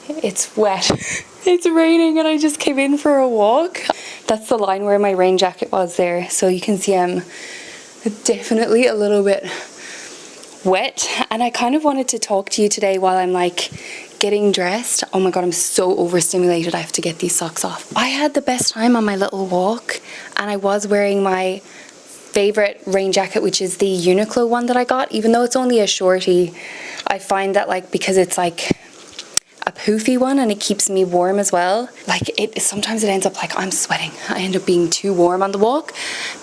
it's wet. It's raining and I just came in for a walk. That's the line where my rain jacket was there. So you can see I'm definitely a little bit wet. And I kind of wanted to talk to you today while I'm like getting dressed. Oh my god, I'm so overstimulated. I have to get these socks off. I had the best time on my little walk and I was wearing my favorite rain jacket, which is the Uniqlo one that I got. Even though it's only a shorty, I find that like because it's like a poofy one and it keeps me warm as well, like sometimes it ends up like I'm sweating. I end up being too warm on the walk,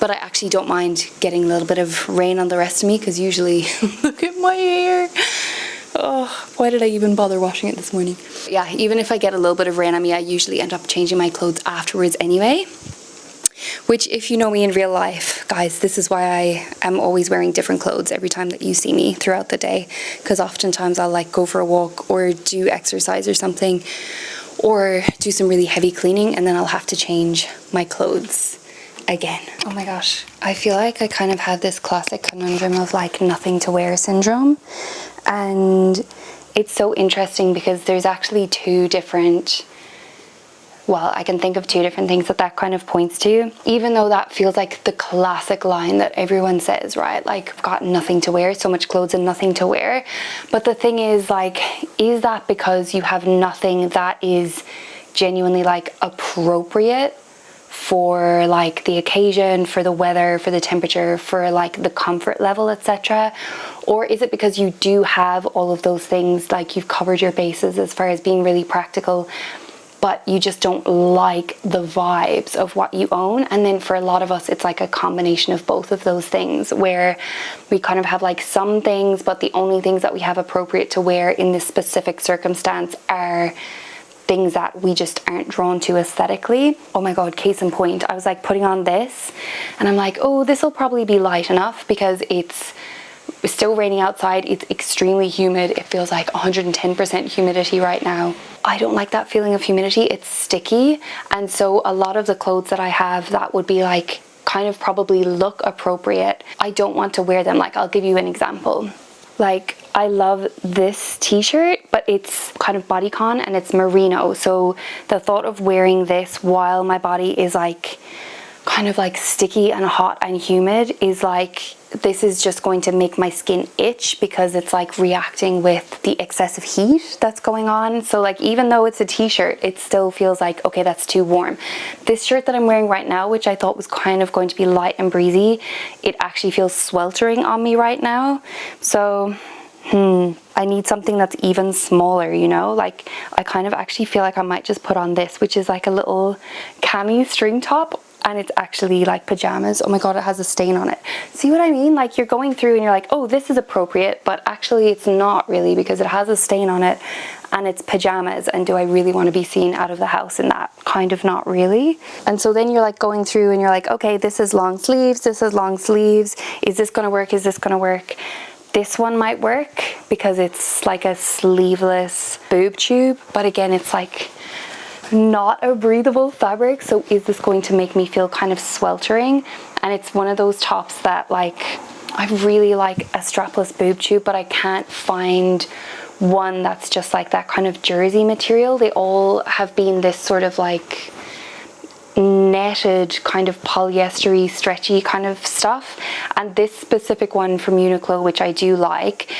but I actually don't mind getting a little bit of rain on the rest of me because usually look at my hair. Oh, why did I even bother washing it this morning? Yeah, even if I get a little bit of rain on me, I usually end up changing my clothes afterwards anyway. Which, if you know me in real life, guys, this is why I am always wearing different clothes every time that you see me throughout the day. Because oftentimes I'll like go for a walk or do exercise or something, or do some really heavy cleaning, and then I'll have to change my clothes again. Oh my gosh, I feel like I kind of have this classic conundrum of like nothing to wear syndrome. And it's so interesting because there's actually two different, well, I can think of two different things that kind of points to, even though that feels like the classic line that everyone says, right? Like, I've got nothing to wear, so much clothes and nothing to wear. But the thing is, like, is that because you have nothing that is genuinely like appropriate for like the occasion, for the weather, for the temperature, for like the comfort level, etc.? Or is it because you do have all of those things, like you've covered your bases as far as being really practical, but you just don't like the vibes of what you own? And then for a lot of us, it's like a combination of both of those things, where we kind of have like some things, but the only things that we have appropriate to wear in this specific circumstance are things that we just aren't drawn to aesthetically. Oh my god, case in point, I was like putting on this and I'm like, oh, this will probably be light enough because it's still raining outside. It's extremely humid. It feels like 110% humidity right now. I don't like that feeling of humidity. It's sticky. And so a lot of the clothes that I have that would be like kind of probably look appropriate, I don't want to wear them. Like, I'll give you an example. Like, I love this t-shirt, but it's kind of bodycon and it's merino. So the thought of wearing this while my body is like kind of like sticky and hot and humid is like, this is just going to make my skin itch because it's like reacting with the excessive heat that's going on. So like, even though it's a t-shirt, it still feels like, okay, that's too warm. This shirt that I'm wearing right now, which I thought was kind of going to be light and breezy, it actually feels sweltering on me right now. So I need something that's even smaller, you know? Like, I kind of actually feel like I might just put on this, which is like a little cami string top, and it's actually like pajamas. Oh my god, it has a stain on it. See what I mean? Like, you're going through and you're like, oh, this is appropriate, but actually it's not really, because it has a stain on it and it's pajamas, and do I really want to be seen out of the house in that? Kind of not really. And so then you're like going through and you're like, okay, this is long sleeves, this is long sleeves. Is this gonna work? Is this gonna work? This one might work because it's like a sleeveless boob tube, but again, it's like not a breathable fabric. So is this going to make me feel kind of sweltering? And it's one of those tops that, like, I really like a strapless boob tube, but I can't find one that's just like that kind of jersey material. They all have been this sort of like netted kind of polyestery stretchy kind of stuff, and this specific one from Uniqlo, which I do like,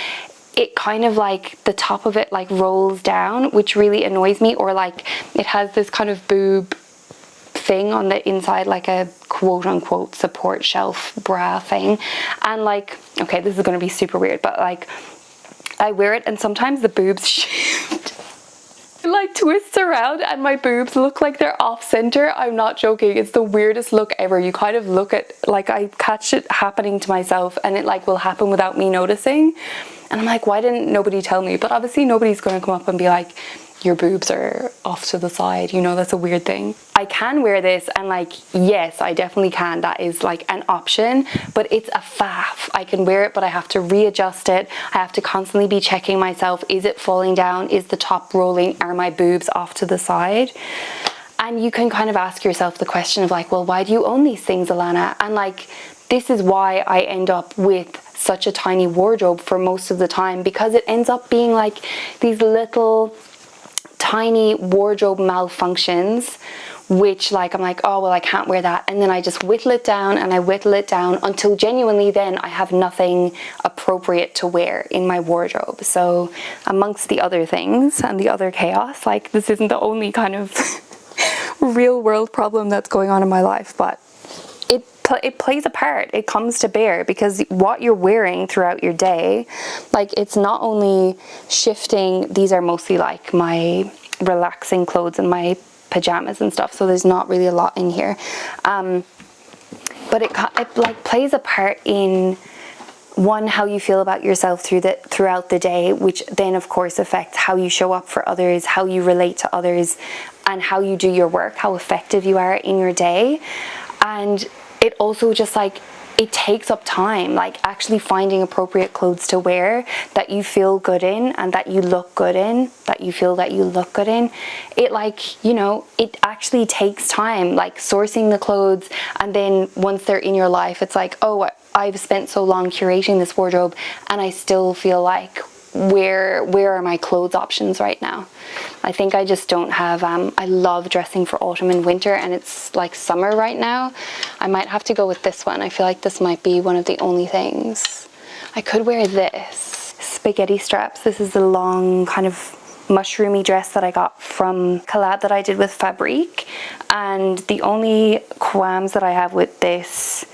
it kind of like the top of it like rolls down, which really annoys me, or like it has this kind of boob thing on the inside, like a quote unquote support shelf bra thing. And like, okay, this is going to be super weird, but like I wear it and sometimes the boobs shift. It like twists around and my boobs look like they're off center. I'm not joking. It's the weirdest look ever. You kind of look at, like, I catch it happening to myself and it like will happen without me noticing. And I'm like, why didn't nobody tell me? But obviously nobody's going to come up and be like, your boobs are off to the side, you know, that's a weird thing. I can wear this and like, yes, I definitely can. That is like an option, but it's a faff. I can wear it, but I have to readjust it. I have to constantly be checking myself. Is it falling down? Is the top rolling? Are my boobs off to the side? And you can kind of ask yourself the question of like, well, why do you own these things, Alanna? And like, this is why I end up with such a tiny wardrobe for most of the time, because it ends up being like these little tiny wardrobe malfunctions, which like I'm like, oh well, I can't wear that, and then I just whittle it down and I whittle it down until genuinely then I have nothing appropriate to wear in my wardrobe. So amongst the other things and the other chaos, like this isn't the only kind of real world problem that's going on in my life, but it plays a part. It comes to bear because what you're wearing throughout your day, like it's not only shifting, these are mostly like my relaxing clothes and my pajamas and stuff, so there's not really a lot in here, but it like plays a part in one, how you feel about yourself throughout the day, which then of course affects how you show up for others, how you relate to others, and how you do your work, how effective you are in your day. And it also just like, it takes up time, like actually finding appropriate clothes to wear that you feel good in and that you look good in, that you feel that you look good in. It like, you know, it actually takes time, like sourcing the clothes, and then once they're in your life, it's like, oh, I've spent so long curating this wardrobe and I still feel like, where are my clothes options right now? I think I just don't have, I love dressing for autumn and winter, and it's like summer right now. I might have to go with this one. I feel like this might be one of the only things. I could wear this. Spaghetti straps. This is the long kind of mushroomy dress that I got from collab that I did with Fabrique. And the only qualms that I have with this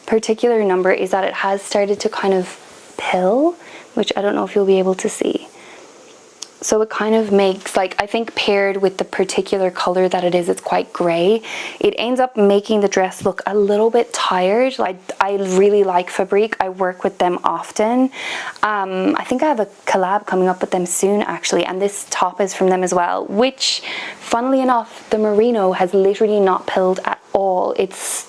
particular number is that it has started to kind of pill, which I don't know if you'll be able to see. So it kind of makes, like, I think paired with the particular color that it is, it's quite gray, it ends up making the dress look a little bit tired. Like, I really like Fabrique. I work with them often. I think I have a collab coming up with them soon actually, and this top is from them as well, which funnily enough, the merino has literally not pilled at all. It's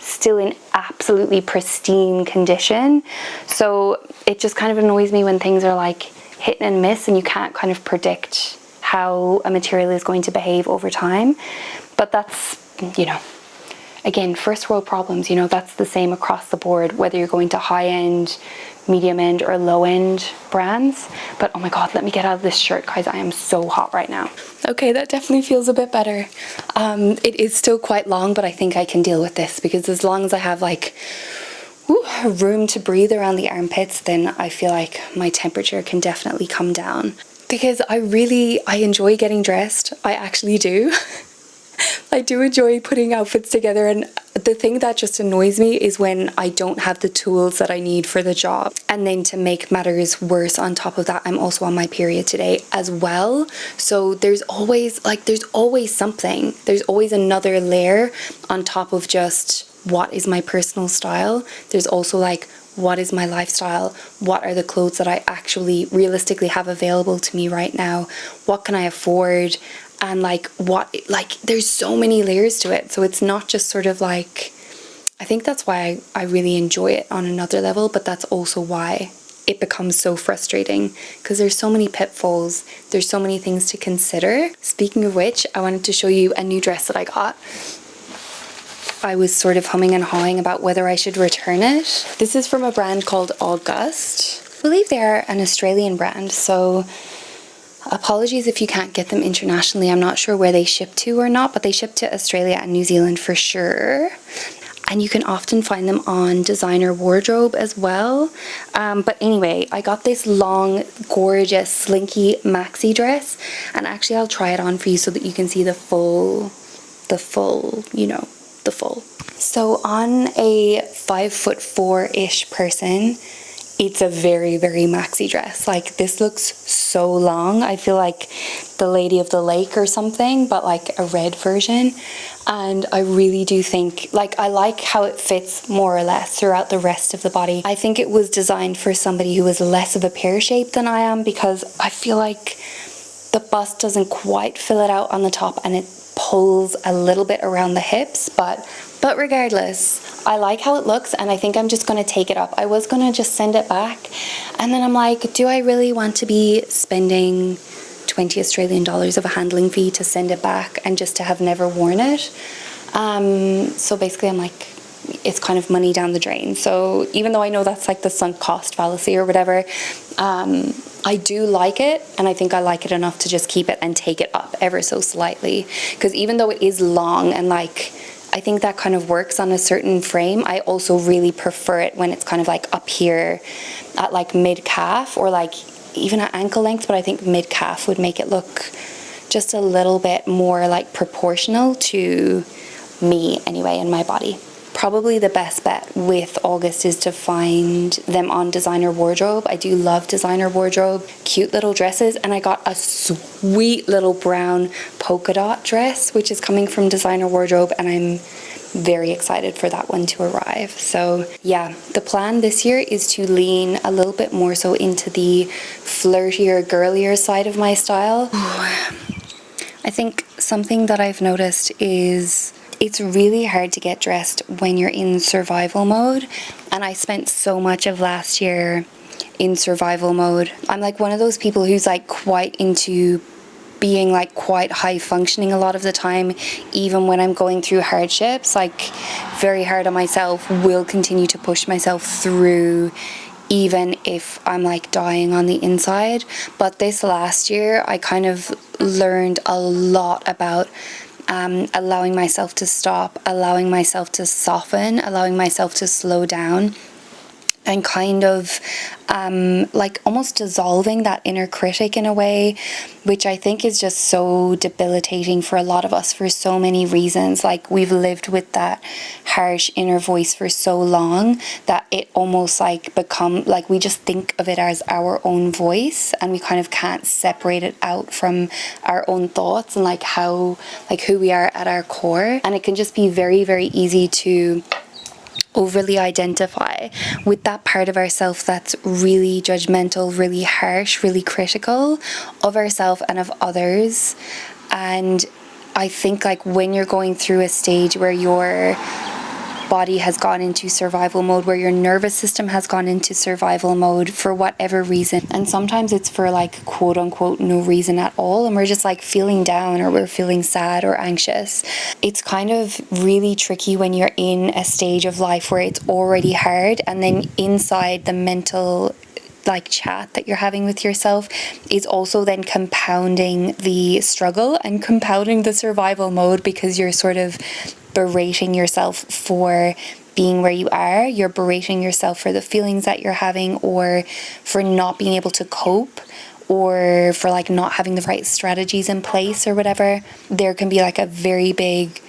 still in absolutely pristine condition. So it just kind of annoys me when things are like hit and miss and you can't kind of predict how a material is going to behave over time. But that's, you know, again, first world problems, you know, that's the same across the board, whether you're going to high end, medium end, or low end brands. But oh my god, let me get out of this shirt, guys. I am so hot right now. Okay, that definitely feels a bit better. It is still quite long, but I think I can deal with this, because as long as I have like room to breathe around the armpits, then I feel like my temperature can definitely come down. Because I enjoy getting dressed. I actually do. I do enjoy putting outfits together, and the thing that just annoys me is when I don't have the tools that I need for the job. And then to make matters worse, on top of that, I'm also on my period today as well. So there's always something. There's always another layer on top of just what is my personal style. There's also like, what is my lifestyle? What are the clothes that I actually realistically have available to me right now? What can I afford? And like, there's so many layers to it. So it's not just sort of like, I think that's why I really enjoy it on another level, but that's also why it becomes so frustrating, because there's so many pitfalls, there's so many things to consider. Speaking of which, I wanted to show you a new dress that I got. I was sort of humming and hawing about whether I should return it. This is from a brand called August. I believe they are an Australian brand, so apologies if you can't get them internationally. I'm not sure where they ship to or not, but they ship to Australia and New Zealand for sure. And you can often find them on designer wardrobe as well. But anyway, I got this long, gorgeous, slinky maxi dress, and actually I'll try it on for you so that you can see the full, you know, the full. So on a 5'4"-ish person, it's a very, very maxi dress. Like, this looks so long. I feel like the Lady of the Lake or something, but like a red version. And I really do think, like, I like how it fits more or less throughout the rest of the body. I think it was designed for somebody who is less of a pear shape than I am, because I feel like the bust doesn't quite fill it out on the top, and it pulls a little bit around the hips, but regardless, I like how it looks, and I think I'm just going to take it up. I was going to just send it back, and then I'm like, do I really want to be spending 20 Australian dollars of a handling fee to send it back and just to have never worn it? So basically I'm like, it's kind of money down the drain. So even though I know that's like the sunk cost fallacy or whatever, I do like it, and I think I like it enough to just keep it and take it up ever so slightly. Because even though it is long and like, I think that kind of works on a certain frame, I also really prefer it when it's kind of like up here at like mid-calf, or like even at ankle length, but I think mid-calf would make it look just a little bit more like proportional to me anyway, and my body. Probably the best bet with August is to find them on Designer Wardrobe. I do love Designer Wardrobe. Cute little dresses, and I got a sweet little brown polka dot dress, which is coming from Designer Wardrobe, and I'm very excited for that one to arrive. So yeah, the plan this year is to lean a little bit more so into the flirtier, girlier side of my style. I think something that I've noticed is it's really hard to get dressed when you're in survival mode, and I spent so much of last year in survival mode. I'm like one of those people who's like quite into being like quite high functioning a lot of the time, even when I'm going through hardships, like very hard on myself, will continue to push myself through even if I'm like dying on the inside. But this last year I kind of learned a lot about allowing myself to stop, allowing myself to soften, allowing myself to slow down, and kind of like almost dissolving that inner critic in a way, which I think is just so debilitating for a lot of us for so many reasons. Like, we've lived with that harsh inner voice for so long that it almost like become like we just think of it as our own voice, and we kind of can't separate it out from our own thoughts and like how, like who we are at our core. And it can just be very, very easy to overly identify with that part of ourselves that's really judgmental, really harsh, really critical of ourselves and of others. And I think like when you're going through a stage where your body has gone into survival mode, where your nervous system has gone into survival mode for whatever reason, and sometimes it's for like quote unquote no reason at all, and we're just like feeling down, or we're feeling sad or anxious, it's kind of really tricky when you're in a stage of life where it's already hard, and then inside the mental like chat that you're having with yourself is also then compounding the struggle and compounding the survival mode, because you're sort of berating yourself for being where you are, you're berating yourself for the feelings that you're having, or for not being able to cope, or for like not having the right strategies in place or whatever. There can be like a very big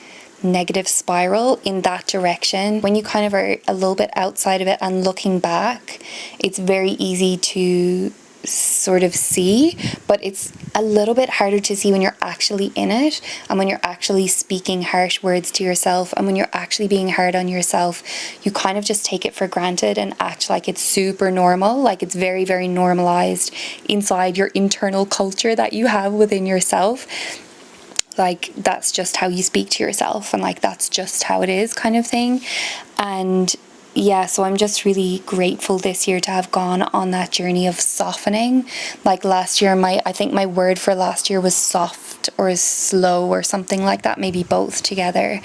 negative spiral in that direction. When you kind of are a little bit outside of it and looking back, it's very easy to sort of see, but it's a little bit harder to see when you're actually in it, and when you're actually speaking harsh words to yourself, and when you're actually being hard on yourself. You kind of just take it for granted and act like it's super normal, like it's very, very normalized inside your internal culture that you have within yourself. Like, that's just how you speak to yourself, and like that's just how it is, kind of thing. And yeah, so I'm just really grateful this year to have gone on that journey of softening. Like last year, I think my word for last year was soft or slow or something like that, maybe both together.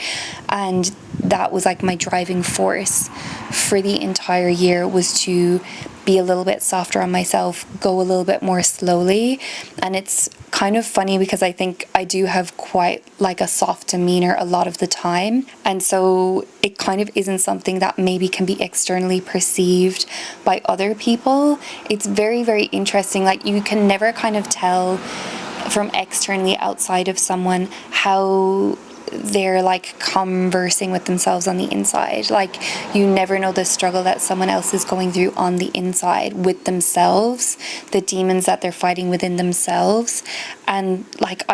And that was like my driving force for the entire year, was to be a little bit softer on myself, go a little bit more slowly. And it's kind of funny because I think I do have quite like a soft demeanor a lot of the time, and so it kind of isn't something that maybe can be externally perceived by other people. It's very, very interesting. Like, you can never kind of tell from externally outside of someone how they're like conversing with themselves on the inside. Like, you never know the struggle that someone else is going through on the inside with themselves, the demons that they're fighting within themselves. And like,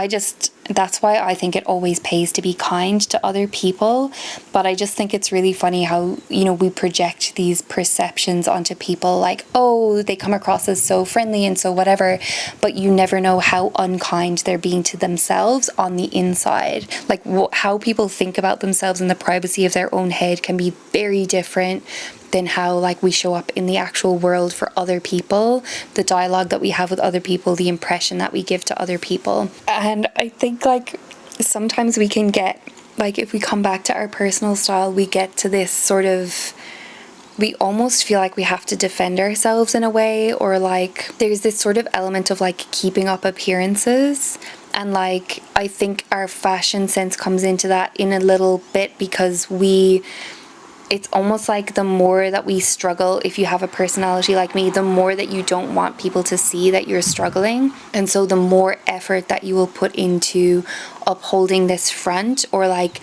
that's why I think it always pays to be kind to other people. But I just think it's really funny how, you know, we project these perceptions onto people, like, oh, they come across as so friendly and so whatever, but you never know how unkind they're being to themselves on the inside. Like, how people think about themselves in the privacy of their own head can be very different than how like we show up in the actual world for other people, the dialogue that we have with other people, the impression that we give to other people. And I think like sometimes we can get like if we come back to our personal style, we get to this sort of, we almost feel like we have to defend ourselves in a way, or like there's this sort of element of like keeping up appearances. And like I think our fashion sense comes into that in a little bit, because it's almost like the more that we struggle, if you have a personality like me, the more that you don't want people to see that you're struggling. And so the more effort that you will put into upholding this front, or like,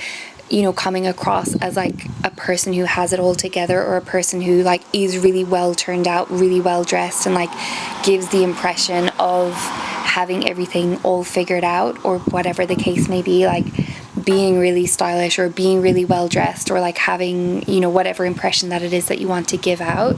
you know, coming across as like a person who has it all together, or a person who like is really well turned out, really well dressed, and like gives the impression of having everything all figured out, or whatever the case may be, like being really stylish or being really well dressed, or like having, you know, whatever impression that it is that you want to give out.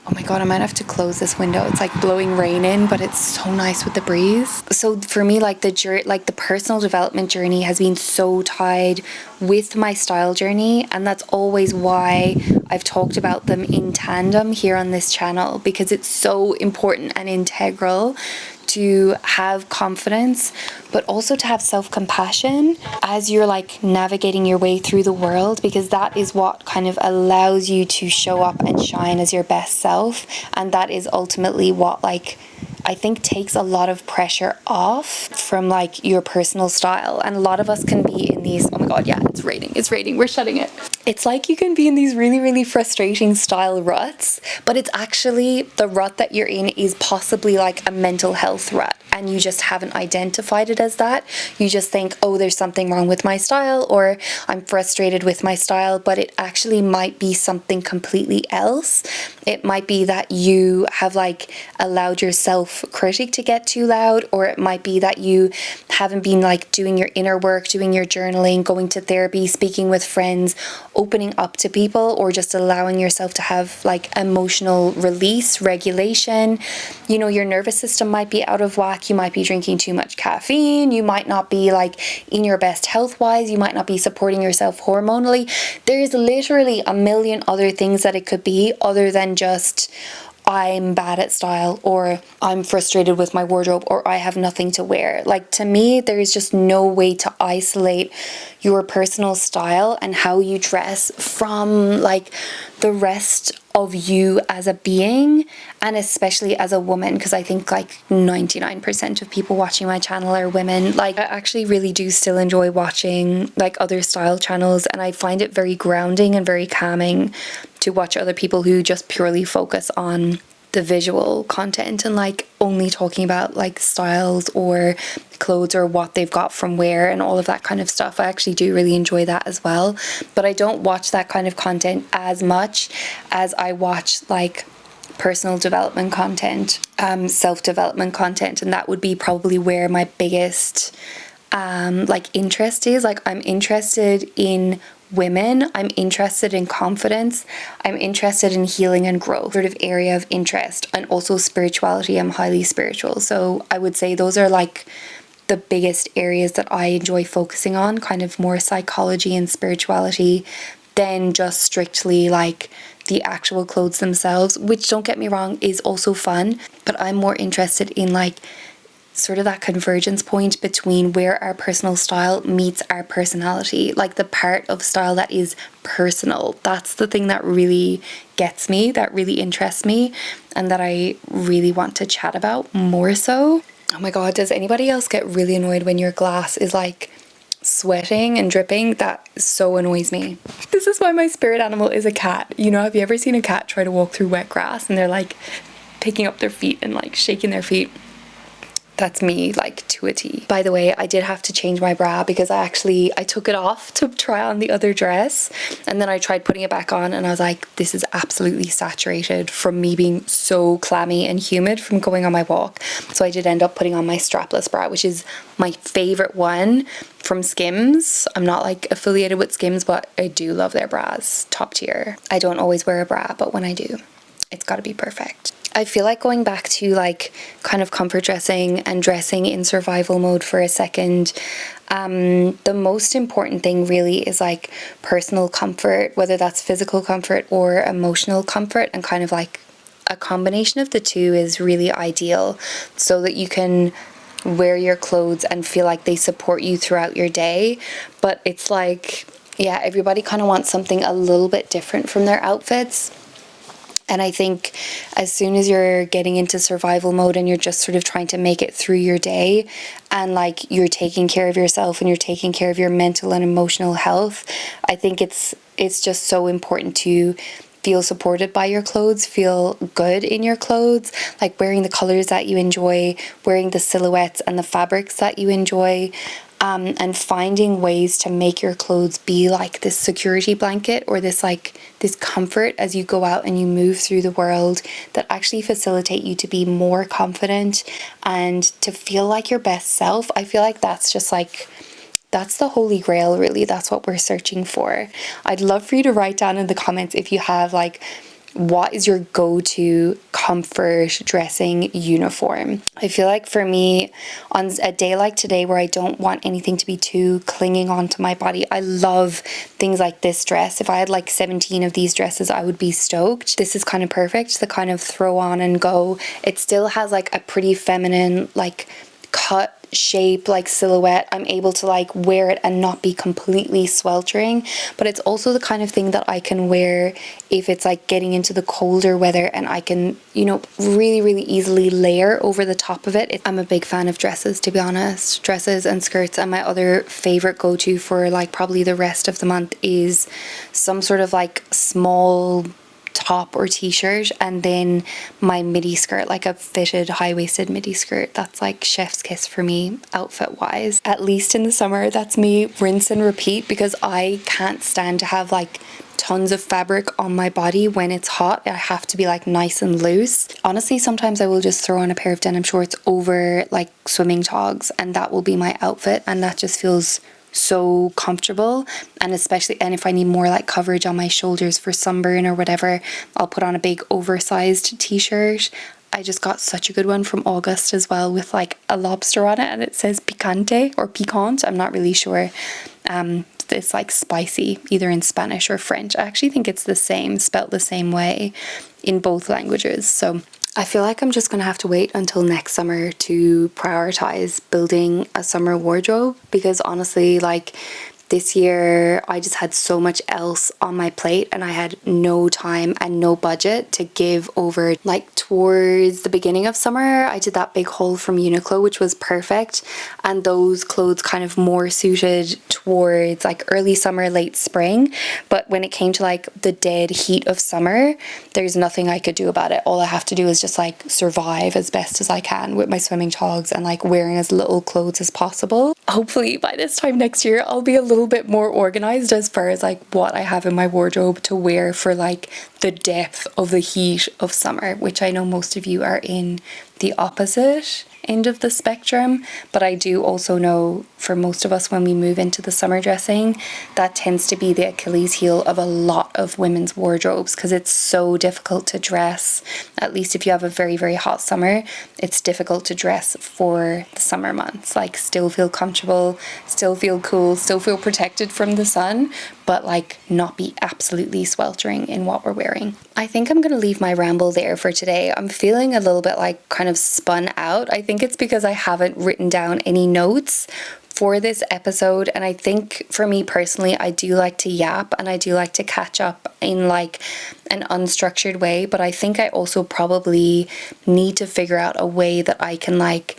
Oh my god, I might have to close this window. It's like blowing rain in, but it's so nice with the breeze. So for me, like the personal development journey has been so tied with my style journey, and that's always why I've talked about them in tandem here on this channel, because it's so important and integral to have confidence, but also to have self-compassion as you're like navigating your way through the world, because that is what kind of allows you to show up and shine as your best self. And that is ultimately what, like, I think takes a lot of pressure off from like your personal style. And a lot of us can be in these, oh my god, yeah, it's raining, we're shutting it. It's like you can be in these really, really frustrating style ruts, but it's actually, the rut that you're in is possibly like a mental health rut, and you just haven't identified it as that. You just think, oh, there's something wrong with my style, or I'm frustrated with my style, but it actually might be something completely else. It might be that you have like allowed yourself critic to get too loud, or it might be that you haven't been like doing your inner work, doing your journaling, going to therapy, speaking with friends, opening up to people, or just allowing yourself to have like emotional release, regulation. You know, your nervous system might be out of whack, you might be drinking too much caffeine, you might not be like in your best health wise, you might not be supporting yourself hormonally. There's literally a million other things that it could be, other than just I'm bad at style, or I'm frustrated with my wardrobe, or I have nothing to wear. Like, to me, there is just no way to isolate your personal style and how you dress from like the rest of you as a being, and especially as a woman, because I think like 99% of people watching my channel are women. Like, I actually really do still enjoy watching like other style channels, and I find it very grounding and very calming to watch other people who just purely focus on the visual content and like only talking about like styles or clothes or what they've got from where and all of that kind of stuff. I actually do really enjoy that as well, but I don't watch that kind of content as much as I watch like personal development content, self-development content, and that would be probably where my biggest like interest is. Like, I'm interested in women, I'm interested in confidence, I'm interested in healing and growth, sort of area of interest, and also spirituality. I'm highly spiritual, so I would say those are like the biggest areas that I enjoy focusing on, kind of more psychology and spirituality than just strictly like the actual clothes themselves, which, don't get me wrong, is also fun, but I'm more interested in like sort of that convergence point between where our personal style meets our personality, like the part of style that is personal. That's the thing that really gets me, that really interests me, and that I really want to chat about more so. Oh my god, does anybody else get really annoyed when your glass is like sweating and dripping? That so annoys me. This is why my spirit animal is a cat. You know, have you ever seen a cat try to walk through wet grass and they're like picking up their feet and like shaking their feet? That's me, like, to a T. By the way, I did have to change my bra because I took it off to try on the other dress, and then I tried putting it back on and I was like, this is absolutely saturated from me being so clammy and humid from going on my walk. So I did end up putting on my strapless bra, which is my favorite one from Skims. I'm not like affiliated with Skims, but I do love their bras, top tier. I don't always wear a bra, but when I do, it's got to be perfect. I feel like going back to like kind of comfort dressing and dressing in survival mode for a second, the most important thing really is like personal comfort, whether that's physical comfort or emotional comfort, and kind of like a combination of the two is really ideal, so that you can wear your clothes and feel like they support you throughout your day. But it's like, yeah, everybody kind of wants something a little bit different from their outfits. And I think as soon as you're getting into survival mode and you're just sort of trying to make it through your day, and like you're taking care of yourself and you're taking care of your mental and emotional health, I think it's just so important to feel supported by your clothes, feel good in your clothes, like wearing the colors that you enjoy, wearing the silhouettes and the fabrics that you enjoy. And finding ways to make your clothes be like this security blanket, or this comfort as you go out and you move through the world, that actually facilitate you to be more confident and to feel like your best self. I feel like that's just like, that's the holy grail, really. That's what we're searching for. I'd love for you to write down in the comments if you have like, what is your go-to comfort dressing uniform? I feel like for me, on a day like today where I don't want anything to be too clinging onto my body, I love things like this dress. If I had like 17 of these dresses, I would be stoked. This is kind of perfect, the kind of throw on and go. It still has like a pretty feminine like cut shape, like silhouette. I'm able to like wear it and not be completely sweltering, but it's also the kind of thing that I can wear if it's like getting into the colder weather, and I can, you know, really easily layer over the top of it. I'm a big fan of dresses, to be honest. Dresses and skirts. And my other favorite go-to for like probably the rest of the month is some sort of like small top or t-shirt, and then my midi skirt, like a fitted high-waisted midi skirt. That's like chef's kiss for me outfit wise. At least in the summer, that's me rinse and repeat, because I can't stand to have like tons of fabric on my body when it's hot. I have to be like nice and loose. Honestly, sometimes I will just throw on a pair of denim shorts over like swimming togs, and that will be my outfit, and that just feels so comfortable. And especially, and if I need more like coverage on my shoulders for sunburn or whatever, I'll put on a big oversized t-shirt. I just got such a good one from August as well, with like a lobster on it, and it says picante or piquant, I'm not really sure. It's like spicy, either in Spanish or French. I actually think it's the same, spelt the same way in both languages. So I feel like I'm just going to have to wait until next summer to prioritize building a summer wardrobe, because honestly, like this year I just had so much else on my plate, and I had no time and no budget to give over. Like towards the beginning of summer, I did that big haul from Uniqlo, which was perfect, and those clothes kind of more suited towards like early summer, late spring. But when it came to like the dead heat of summer, there's nothing I could do about it. All I have to do is just like survive as best as I can with my swimming togs and like wearing as little clothes as possible. Hopefully by this time next year I'll be a little bit more organized as far as like what I have in my wardrobe to wear for like the depth of the heat of summer, which I know most of you are in the opposite end of the spectrum. But I do also know for most of us, when we move into the summer dressing, that tends to be the Achilles heel of a lot of women's wardrobes, because it's so difficult to dress. At least if you have a very hot summer, it's difficult to dress for the summer months. Like still feel comfortable, still feel cool, still feel protected from the sun, but like not be absolutely sweltering in what we're wearing. I think I'm going to leave my ramble there for today. I'm feeling a little bit like kind of spun out. I think it's because I haven't written down any notes for this episode, and I think for me personally, I do like to yap and I do like to catch up in like an unstructured way, but I think I also probably need to figure out a way that I can like,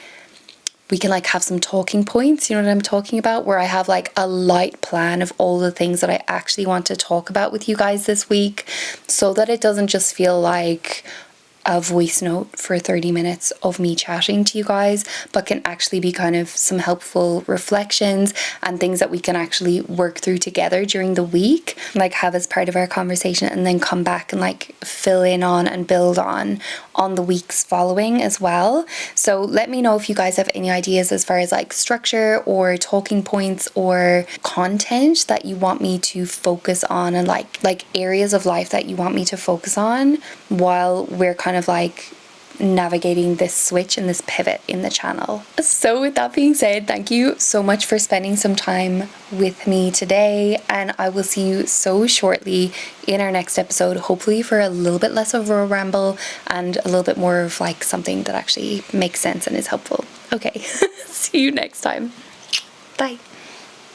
we can like have some talking points, you know what I'm talking about, where I have like a light plan of all the things that I actually want to talk about with you guys this week, so that it doesn't just feel like a voice note for 30 minutes of me chatting to you guys, but can actually be kind of some helpful reflections and things that we can actually work through together during the week, like have as part of our conversation, and then come back and like fill in on and build on the weeks following as well. So let me know if you guys have any ideas as far as like structure or talking points or content that you want me to focus on, and like areas of life that you want me to focus on while we're kind of like navigating this switch and this pivot in the channel. So with that being said, thank you so much for spending some time with me today, and I will see you so shortly in our next episode, hopefully for a little bit less of a ramble and a little bit more of like something that actually makes sense and is helpful. Okay, see you next time. Bye.